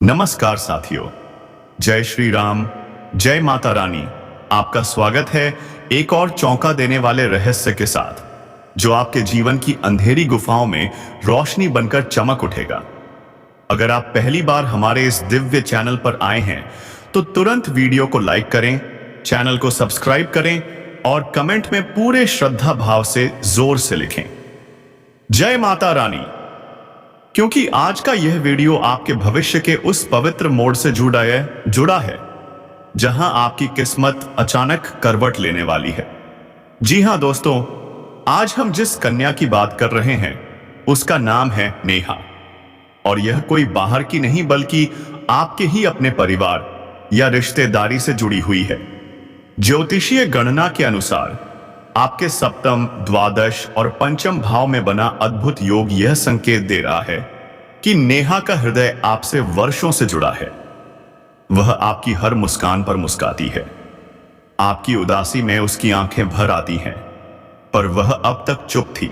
नमस्कार साथियों, जय श्री राम, जय माता रानी। आपका स्वागत है एक और चौंका देने वाले रहस्य के साथ, जो आपके जीवन की अंधेरी गुफाओं में रोशनी बनकर चमक उठेगा। अगर आप पहली बार हमारे इस दिव्य चैनल पर आए हैं तो तुरंत वीडियो को लाइक करें, चैनल को सब्सक्राइब करें और कमेंट में पूरे श्रद्धा भाव से जोर से लिखें, जय माता रानी। क्योंकि आज का यह वीडियो आपके भविष्य के उस पवित्र मोड़ से जुड़ा है जहां आपकी किस्मत अचानक करवट लेने वाली है। जी हां दोस्तों, आज हम जिस कन्या की बात कर रहे हैं उसका नाम है नेहा। और यह कोई बाहर की नहीं बल्कि आपके ही अपने परिवार या रिश्तेदारी से जुड़ी हुई है। ज्योतिषीय गणना के अनुसार आपके सप्तम, द्वादश और पंचम भाव में बना अद्भुत योग यह संकेत दे रहा है कि नेहा का हृदय आपसे वर्षों से जुड़ा है। वह आपकी हर मुस्कान पर मुस्काती है, आपकी उदासी में उसकी आंखें भर आती हैं, पर वह अब तक चुप थी।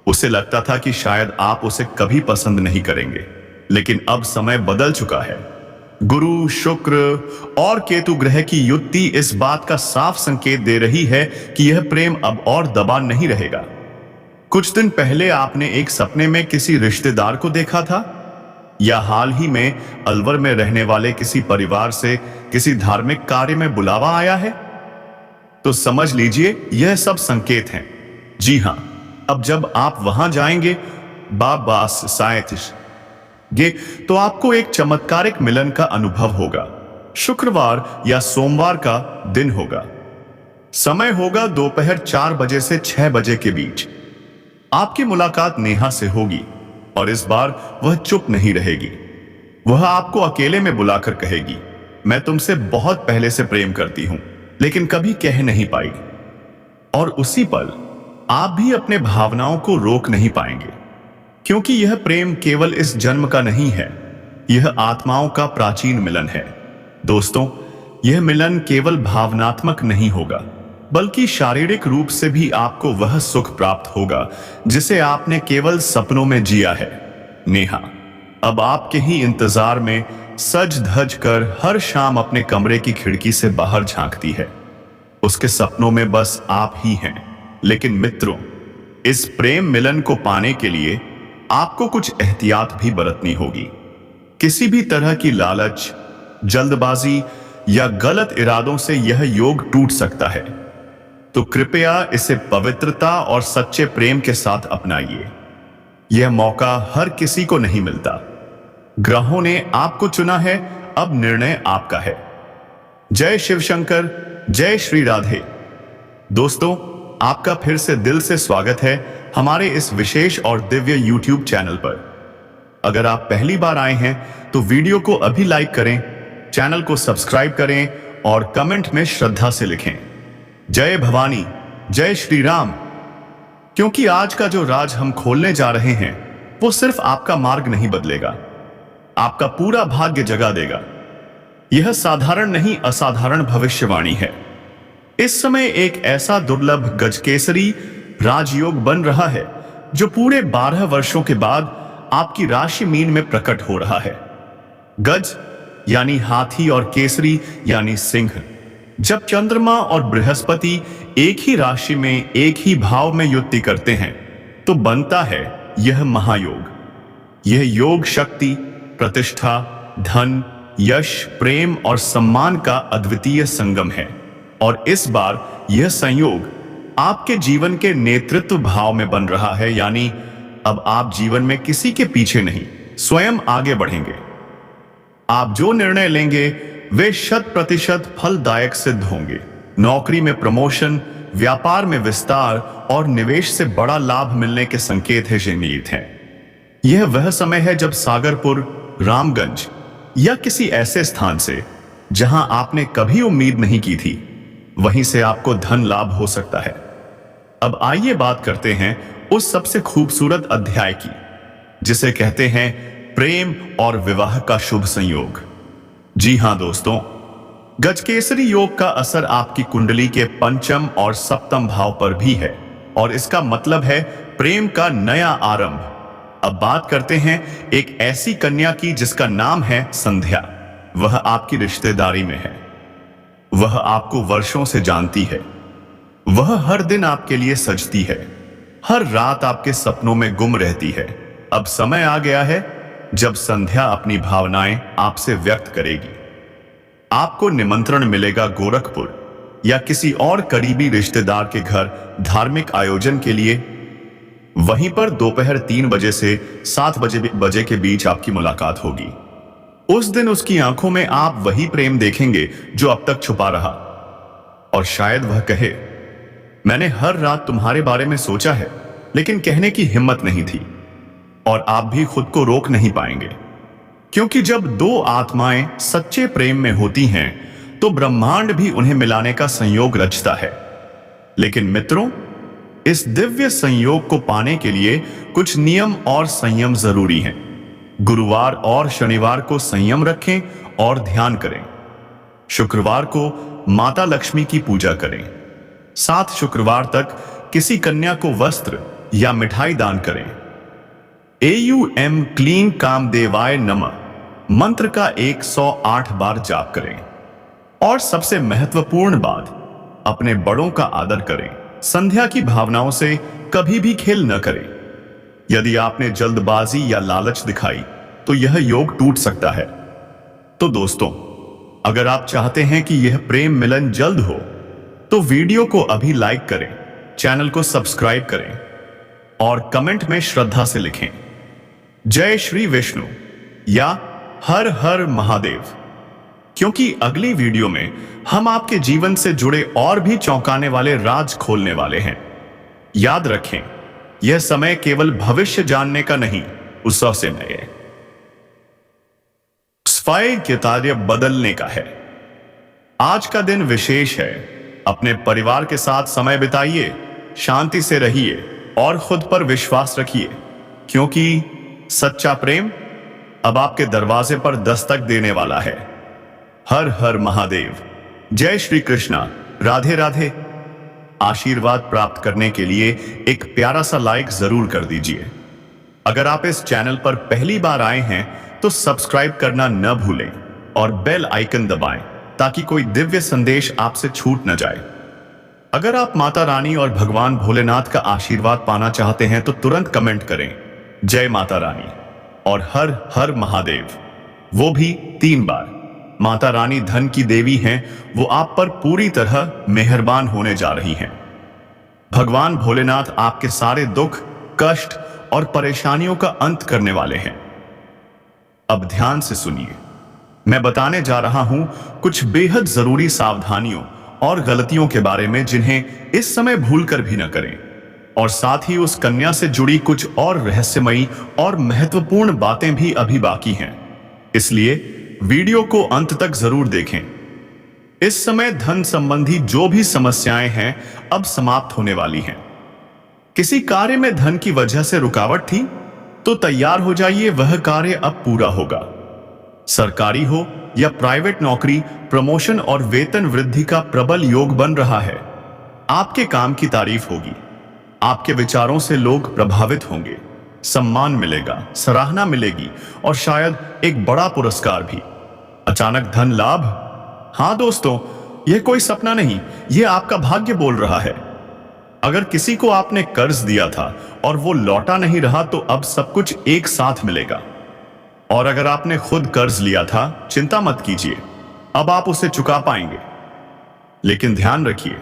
उसे लगता था कि शायद आप उसे कभी पसंद नहीं करेंगे, लेकिन अब समय बदल चुका है। गुरु, शुक्र और केतु ग्रह की युति इस बात का साफ संकेत दे रही है कि यह प्रेम अब और दबा नहीं रहेगा। कुछ दिन पहले आपने एक सपने में किसी रिश्तेदार को देखा था, या हाल ही में अलवर में रहने वाले किसी परिवार से किसी धार्मिक कार्य में बुलावा आया है, तो समझ लीजिए यह सब संकेत हैं। जी हां, अब जब आप वहां जाएंगे तो आपको एक चमत्कारिक मिलन का अनुभव होगा। शुक्रवार या सोमवार का दिन होगा। समय होगा दोपहर 4 बजे से 6 बजे के बीच। आपकी मुलाकात नेहा से होगी और इस बार वह चुप नहीं रहेगी। वह आपको अकेले में बुलाकर कहेगी, मैं तुमसे बहुत पहले से प्रेम करती हूं, लेकिन कभी कह नहीं पाई। और उसी पल आप भी अपने भावनाओं को रोक नहीं पाएंगे, क्योंकि यह प्रेम केवल इस जन्म का नहीं है, यह आत्माओं का प्राचीन मिलन है। दोस्तों, यह मिलन केवल भावनात्मक नहीं होगा, बल्कि शारीरिक रूप से भी आपको वह सुख प्राप्त होगा जिसे आपने केवल सपनों में जिया है। नेहा अब आपके ही इंतजार में सज धज कर हर शाम अपने कमरे की खिड़की से बाहर झांकती है। उसके सपनों में बस आप ही हैं। लेकिन मित्रों, इस प्रेम मिलन को पाने के लिए आपको कुछ एहतियात भी बरतनी होगी। किसी भी तरह की लालच, जल्दबाजी या गलत इरादों से यह योग टूट सकता है, तो कृपया इसे पवित्रता और सच्चे प्रेम के साथ अपनाइए। यह मौका हर किसी को नहीं मिलता। ग्रहों ने आपको चुना है, अब निर्णय आपका है। जय शिव शंकर, जय श्री राधे। दोस्तों, आपका फिर से दिल से स्वागत है हमारे इस विशेष और दिव्य YouTube चैनल पर। अगर आप पहली बार आए हैं तो वीडियो को अभी लाइक करें, चैनल को सब्सक्राइब करें और कमेंट में श्रद्धा से लिखें, जय भवानी, जय श्री राम। क्योंकि आज का जो राज हम खोलने जा रहे हैं वो सिर्फ आपका मार्ग नहीं बदलेगा, आपका पूरा भाग्य जगा देगा। यह साधारण नहीं, असाधारण भविष्यवाणी है। इस समय एक ऐसा दुर्लभ गजकेसरी राजयोग बन रहा है जो पूरे 12 वर्षों के बाद आपकी राशि मीन में प्रकट हो रहा है। गज यानी हाथी और केसरी यानी सिंह। जब चंद्रमा और बृहस्पति एक ही राशि में एक ही भाव में युति करते हैं तो बनता है यह महायोग। यह योग शक्ति, प्रतिष्ठा, धन, यश, प्रेम और सम्मान का अद्वितीय संगम है। और इस बार यह संयोग आपके जीवन के नेतृत्व भाव में बन रहा है, यानी अब आप जीवन में किसी के पीछे नहीं, स्वयं आगे बढ़ेंगे। आप जो निर्णय लेंगे वे 100% फलदायक सिद्ध होंगे। नौकरी में प्रमोशन, व्यापार में विस्तार और निवेश से बड़ा लाभ मिलने के संकेत निहित हैं। यह वह समय है जब सागरपुर, रामगंज या किसी ऐसे स्थान से जहां आपने कभी उम्मीद नहीं की थी, वहीं से आपको धन लाभ हो सकता है। अब आइए बात करते हैं उस सबसे खूबसूरत अध्याय की, जिसे कहते हैं प्रेम और विवाह का शुभ संयोग। जी हां दोस्तों, गजकेसरी योग का असर आपकी कुंडली के पंचम और सप्तम भाव पर भी है, और इसका मतलब है प्रेम का नया आरंभ। अब बात करते हैं एक ऐसी कन्या की जिसका नाम है संध्या। वह आपकी रिश्तेदारी में है। वह आपको वर्षों से जानती है। वह हर दिन आपके लिए सजती है, हर रात आपके सपनों में गुम रहती है। अब समय आ गया है जब संध्या अपनी भावनाएं आपसे व्यक्त करेगी। आपको निमंत्रण मिलेगा गोरखपुर या किसी और करीबी रिश्तेदार के घर धार्मिक आयोजन के लिए। वहीं पर दोपहर 3 बजे से 7 बजे के बीच आपकी मुलाकात होगी। उस दिन उसकी आंखों में आप वही प्रेम देखेंगे जो अब तक छुपा रहा। और शायद वह कहे, मैंने हर रात तुम्हारे बारे में सोचा है, लेकिन कहने की हिम्मत नहीं थी। और आप भी खुद को रोक नहीं पाएंगे, क्योंकि जब दो आत्माएं सच्चे प्रेम में होती हैं तो ब्रह्मांड भी उन्हें मिलाने का संयोग रचता है। लेकिन मित्रों, इस दिव्य संयोग को पाने के लिए कुछ नियम और संयम जरूरी हैं। गुरुवार और शनिवार को संयम रखें और ध्यान करें। शुक्रवार को माता लक्ष्मी की पूजा करें। 7 शुक्रवार तक किसी कन्या को वस्त्र या मिठाई दान करें। AUM क्लीन कामदेवाय नमः मंत्र का 108 बार जाप करें। और सबसे महत्वपूर्ण बात, अपने बड़ों का आदर करें। संध्या की भावनाओं से कभी भी खेल न करें। यदि आपने जल्दबाजी या लालच दिखाई तो यह योग टूट सकता है। तो दोस्तों, अगर आप चाहते हैं कि यह प्रेम मिलन जल्द हो तो वीडियो को अभी लाइक करें, चैनल को सब्सक्राइब करें और कमेंट में श्रद्धा से लिखें, जय श्री विष्णु या हर हर महादेव। क्योंकि अगली वीडियो में हम आपके जीवन से जुड़े और भी चौंकाने वाले राज खोलने वाले हैं। याद रखें, यह समय केवल भविष्य जानने का नहीं, उत्सव से नए सफाई के कार्य बदलने का है। आज का दिन विशेष है। अपने परिवार के साथ समय बिताइए, शांति से रहिए और खुद पर विश्वास रखिए, क्योंकि सच्चा प्रेम अब आपके दरवाजे पर दस्तक देने वाला है। हर हर महादेव। जय श्री कृष्णा। राधे राधे। आशीर्वाद प्राप्त करने के लिए एक प्यारा सा लाइक जरूर कर दीजिए। अगर आप इस चैनल पर पहली बार आए हैं तो सब्सक्राइब करना न भूलें और बेल आइकन दबाएं ताकि कोई दिव्य संदेश आपसे छूट न जाए। अगर आप माता रानी और भगवान भोलेनाथ का आशीर्वाद पाना चाहते हैं तो तुरंत कमेंट करें, जय माता रानी और हर हर महादेव, वो भी 3 बार। माता रानी धन की देवी हैं, वो आप पर पूरी तरह मेहरबान होने जा रही हैं। भगवान भोलेनाथ आपके सारे दुख, कष्ट और परेशानियों का अंत करने वाले हैं। अब ध्यान से सुनिए, मैं बताने जा रहा हूं कुछ बेहद जरूरी सावधानियों और गलतियों के बारे में जिन्हें इस समय भूलकर भी न करें। और साथ ही उस कन्या से जुड़ी कुछ और रहस्यमयी और महत्वपूर्ण बातें भी अभी बाकी हैं। इसलिए वीडियो को अंत तक जरूर देखें। इस समय धन संबंधी जो भी समस्याएं हैं अब समाप्त होने वाली हैं। किसी कार्य में धन की वजह से रुकावट थी तो तैयार हो जाइए, वह कार्य अब पूरा होगा। सरकारी हो या प्राइवेट नौकरी, प्रमोशन और वेतन वृद्धि का प्रबल योग बन रहा है। आपके काम की तारीफ होगी। आपके विचारों से लोग प्रभावित होंगे। सम्मान मिलेगा, सराहना मिलेगी और शायद एक बड़ा पुरस्कार भी। अचानक धन लाभ। हां दोस्तों, यह कोई सपना नहीं, यह आपका भाग्य बोल रहा है। अगर किसी को आपने कर्ज दिया था और वो लौटा नहीं रहा तो अब सब कुछ एक साथ मिलेगा। और अगर आपने खुद कर्ज लिया था, चिंता मत कीजिए, अब आप उसे चुका पाएंगे। लेकिन ध्यान रखिए,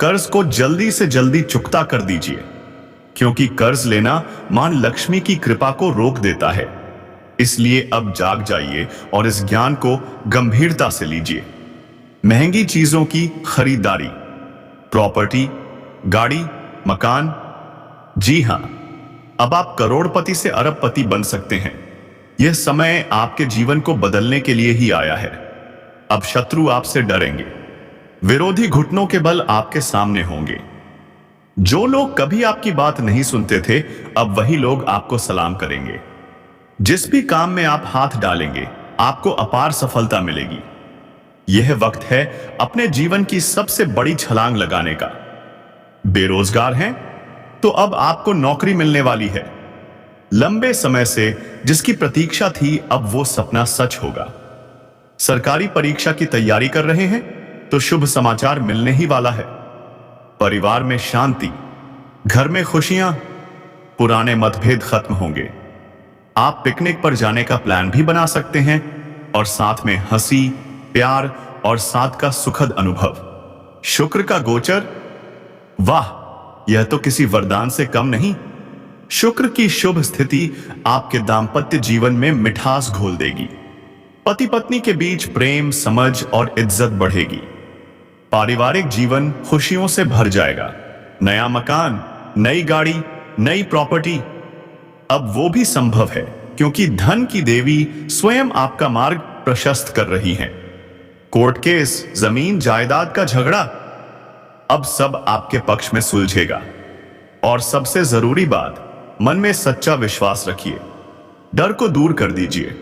कर्ज को जल्दी से जल्दी चुकता कर दीजिए, क्योंकि कर्ज लेना मां लक्ष्मी की कृपा को रोक देता है। इसलिए अब जाग जाइए और इस ज्ञान को गंभीरता से लीजिए। महंगी चीजों की खरीदारी, प्रॉपर्टी, गाड़ी, मकान, जी हां, अब आप करोड़पति से अरबपति बन सकते हैं। यह समय आपके जीवन को बदलने के लिए ही आया है। अब शत्रु आपसे डरेंगे, विरोधी घुटनों के बल आपके सामने होंगे। जो लोग कभी आपकी बात नहीं सुनते थे, अब वही लोग आपको सलाम करेंगे। जिस भी काम में आप हाथ डालेंगे, आपको अपार सफलता मिलेगी। यह वक्त है अपने जीवन की सबसे बड़ी छलांग लगाने का। बेरोजगार हैं तो अब आपको नौकरी मिलने वाली है। लंबे समय से जिसकी प्रतीक्षा थी, अब वो सपना सच होगा। सरकारी परीक्षा की तैयारी कर रहे हैं तो शुभ समाचार मिलने ही वाला है। परिवार में शांति, घर में खुशियां, पुराने मतभेद खत्म होंगे। आप पिकनिक पर जाने का प्लान भी बना सकते हैं और साथ में हंसी, प्यार और साथ का सुखद अनुभव। शुक्र का गोचर, वाह, यह तो किसी वरदान से कम नहीं। शुक्र की शुभ स्थिति आपके दाम्पत्य जीवन में मिठास घोल देगी। पति पत्नी के बीच प्रेम, समझ और इज्जत बढ़ेगी। पारिवारिक जीवन खुशियों से भर जाएगा। नया मकान, नई गाड़ी, नई प्रॉपर्टी, अब वो भी संभव है क्योंकि धन की देवी स्वयं आपका मार्ग प्रशस्त कर रही हैं। कोर्ट केस, जमीन जायदाद का झगड़ा, अब सब आपके पक्ष में सुलझेगा। और सबसे जरूरी बात, मन में सच्चा विश्वास रखिए। डर को दूर कर दीजिए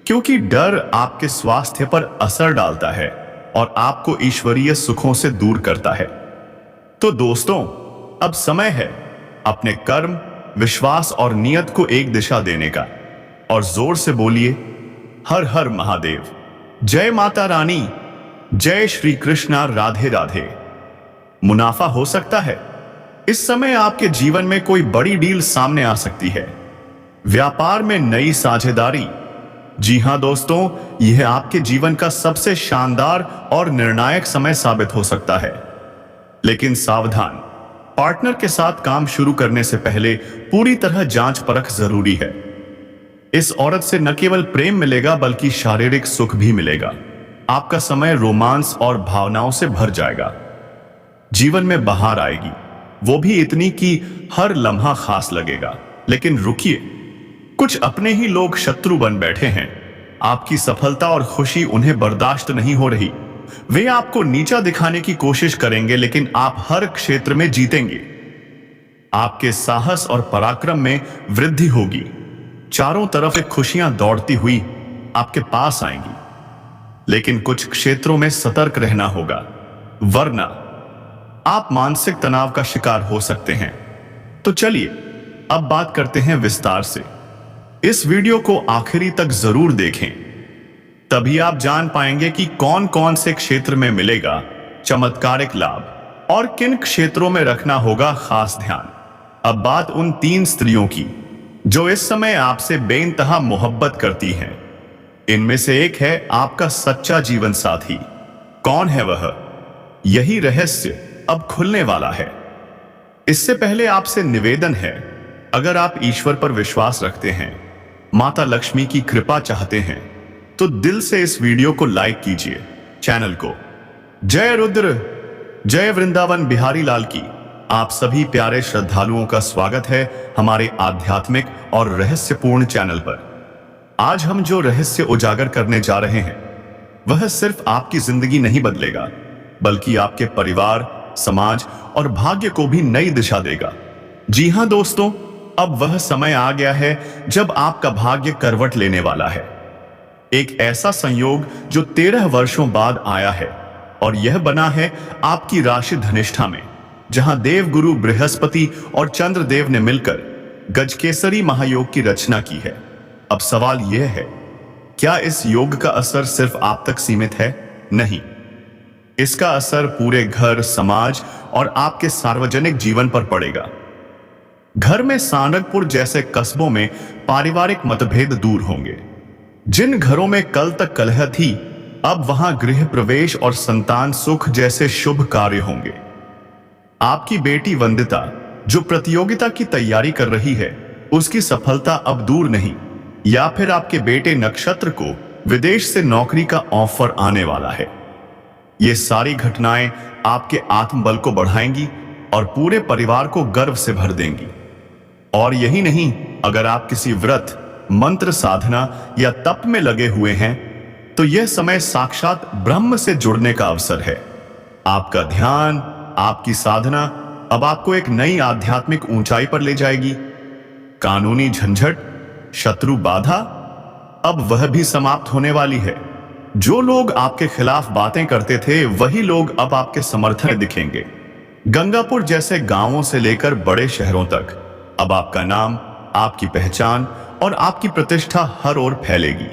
क्योंकि डर आपके स्वास्थ्य पर असर डालता है और आपको ईश्वरीय सुखों से दूर करता है। तो दोस्तों, अब समय है अपने कर्म, विश्वास और नियत को एक दिशा देने का। और जोर से बोलिए, हर हर महादेव, जय माता रानी, जय श्री कृष्णा, राधे राधे। मुनाफा हो सकता है। इस समय आपके जीवन में कोई बड़ी डील सामने आ सकती है। व्यापार में नई साझेदारी। जी हां दोस्तों, यह आपके जीवन का सबसे शानदार और निर्णायक समय साबित हो सकता है। लेकिन सावधान, पार्टनर के साथ काम शुरू करने से पहले पूरी तरह जांच परख जरूरी है। इस औरत से न केवल प्रेम मिलेगा बल्कि शारीरिक सुख भी मिलेगा। आपका समय रोमांस और भावनाओं से भर जाएगा। जीवन में बहार आएगी, वो भी इतनी कि हर लम्हा खास लगेगा। लेकिन रुकिए, कुछ अपने ही लोग शत्रु बन बैठे हैं। आपकी सफलता और खुशी उन्हें बर्दाश्त नहीं हो रही। वे आपको नीचा दिखाने की कोशिश करेंगे, लेकिन आप हर क्षेत्र में जीतेंगे। आपके साहस और पराक्रम में वृद्धि होगी। चारों तरफ एक खुशियां दौड़ती हुई आपके पास आएंगी। लेकिन कुछ क्षेत्रों में सतर्क रहना होगा, वरना आप मानसिक तनाव का शिकार हो सकते हैं। तो चलिए अब बात करते हैं विस्तार से। इस वीडियो को आखिरी तक जरूर देखें, तभी आप जान पाएंगे कि कौन कौन से क्षेत्र में मिलेगा चमत्कारिक लाभ और किन क्षेत्रों में रखना होगा खास ध्यान। अब बात उन 3 स्त्रियों की जो इस समय आपसे बेइंतहा मोहब्बत करती हैं। इनमें से एक है आपका सच्चा जीवन साथी। कौन है वह? यही रहस्य अब खुलने वाला है। इससे पहले आपसे निवेदन है, अगर आप ईश्वर पर विश्वास रखते हैं, माता लक्ष्मी की कृपा चाहते हैं, तो दिल से इस वीडियो को लाइक कीजिए, चैनल को। जय रुद्र, जय वृंदावन बिहारी लाल की। आप सभी प्यारे श्रद्धालुओं का स्वागत है हमारे आध्यात्मिक और रहस्यपूर्ण चैनल पर। आज हम जो रहस्य उजागर करने जा रहे हैं, वह सिर्फ आपकी जिंदगी नहीं बदलेगा, बल्कि आपके परिवार, समाज और भाग्य को भी नई दिशा देगा। जी हां दोस्तों, अब वह समय आ गया है जब आपका भाग्य करवट लेने वाला है। एक ऐसा संयोग जो 13 वर्षों बाद आया है, और यह बना है आपकी राशि धनिष्ठा में, जहां देवगुरु बृहस्पति और चंद्रदेव ने मिलकर गजकेसरी महायोग की रचना की है। अब सवाल यह है, क्या इस योग का असर सिर्फ आप तक सीमित है? नहीं, इसका असर पूरे घर, समाज और आपके सार्वजनिक जीवन पर पड़ेगा। घर में सारंगपुर जैसे कस्बों में पारिवारिक मतभेद दूर होंगे। जिन घरों में कल तक कलह थी, अब वहां गृह प्रवेश और संतान सुख जैसे शुभ कार्य होंगे। आपकी बेटी वंदिता जो प्रतियोगिता की तैयारी कर रही है, उसकी सफलता अब दूर नहीं। या फिर आपके बेटे नक्षत्र को विदेश से नौकरी का ऑफर आने वाला है। ये सारी घटनाएं आपके आत्मबल को बढ़ाएंगी और पूरे परिवार को गर्व से भर देंगी। और यही नहीं, अगर आप किसी व्रत, मंत्र साधना या तप में लगे हुए हैं, तो यह समय साक्षात ब्रह्म से जुड़ने का अवसर है। आपका ध्यान, आपकी साधना अब आपको एक नई आध्यात्मिक ऊंचाई पर ले जाएगी। कानूनी झंझट, शत्रु बाधा, अब वह भी समाप्त होने वाली है। जो लोग आपके खिलाफ बातें करते थे, वही लोग अब आपके समर्थन में दिखेंगे। गंगापुर जैसे गांवों से लेकर बड़े शहरों तक अब आपका नाम आपकी पहचान और आपकी प्रतिष्ठा हर ओर फैलेगी।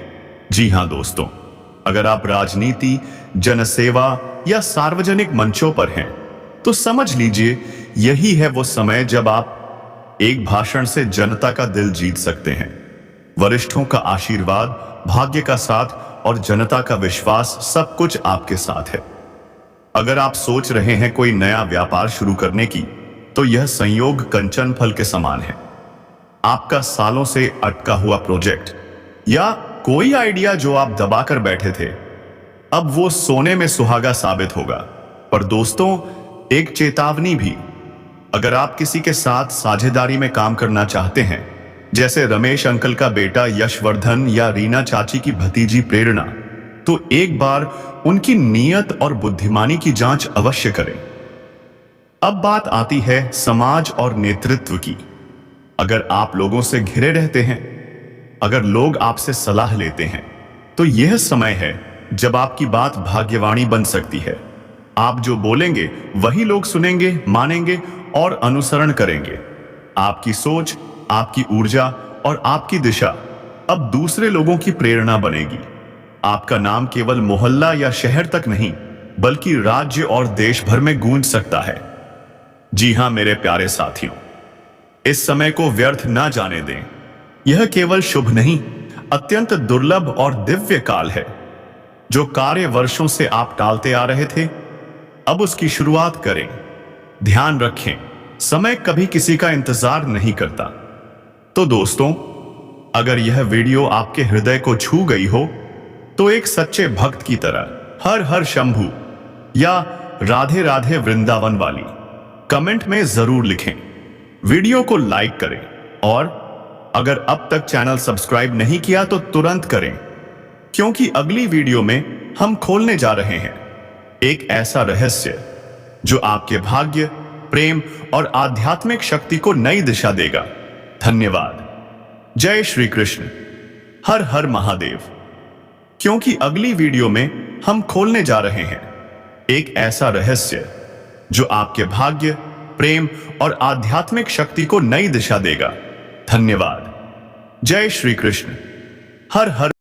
जी हाँ दोस्तों, अगर आप राजनीति, जनसेवा या सार्वजनिक मंचों पर हैं, तो समझ लीजिए यही है वो समय जब आप एक भाषण से जनता का दिल जीत सकते हैं। वरिष्ठों का आशीर्वाद, भाग्य का साथ और जनता का विश्वास सब कुछ आपके साथ है। अगर आप सोच रहे हैं कोई नया व्यापार शुरू करने की, तो यह संयोग कंचन फल के समान है। आपका सालों से अटका हुआ प्रोजेक्ट या कोई आइडिया जो आप दबाकर बैठे थे, अब वो सोने में सुहागा साबित होगा। पर दोस्तों, एक चेतावनी भी, अगर आप किसी के साथ साझेदारी में काम करना चाहते हैं, जैसे रमेश अंकल का बेटा यशवर्धन या रीना चाची की भतीजी प्रेरणा, तो एक बार उनकी नीयत और बुद्धिमानी की जांच अवश्य करें। अब बात आती है समाज और नेतृत्व की। अगर आप लोगों से घिरे रहते हैं, अगर लोग आपसे सलाह लेते हैं, तो यह समय है जब आपकी बात भाग्यवाणी बन सकती है। आप जो बोलेंगे वही लोग सुनेंगे, मानेंगे और अनुसरण करेंगे। आपकी सोच, आपकी ऊर्जा और आपकी दिशा अब दूसरे लोगों की प्रेरणा बनेगी। आपका नाम केवल मोहल्ला या शहर तक नहीं, बल्कि राज्य और देश भर में गूंज सकता है। जी हां मेरे प्यारे साथियों, इस समय को व्यर्थ ना जाने दें। यह केवल शुभ नहीं, अत्यंत दुर्लभ और दिव्य काल है। जो कार्य वर्षों से आप टालते आ रहे थे, अब उसकी शुरुआत करें। ध्यान रखें, समय कभी किसी का इंतजार नहीं करता। तो दोस्तों, अगर यह वीडियो आपके हृदय को छू गई हो, तो एक सच्चे भक्त की तरह हर हर शंभू या राधे राधे वृंदावन वाली कमेंट में जरूर लिखें। वीडियो को लाइक करें और अगर अब तक चैनल सब्सक्राइब नहीं किया तो तुरंत करें, क्योंकि अगली वीडियो में हम खोलने जा रहे हैं एक ऐसा रहस्य जो आपके भाग्य, प्रेम और आध्यात्मिक शक्ति को नई दिशा देगा। धन्यवाद। जय श्री कृष्ण। हर हर महादेव। क्योंकि अगली वीडियो में हम खोलने जा रहे हैं एक ऐसा रहस्य जो आपके भाग्य, प्रेम और आध्यात्मिक शक्ति को नई दिशा देगा। धन्यवाद। जय श्री कृष्ण। हर हर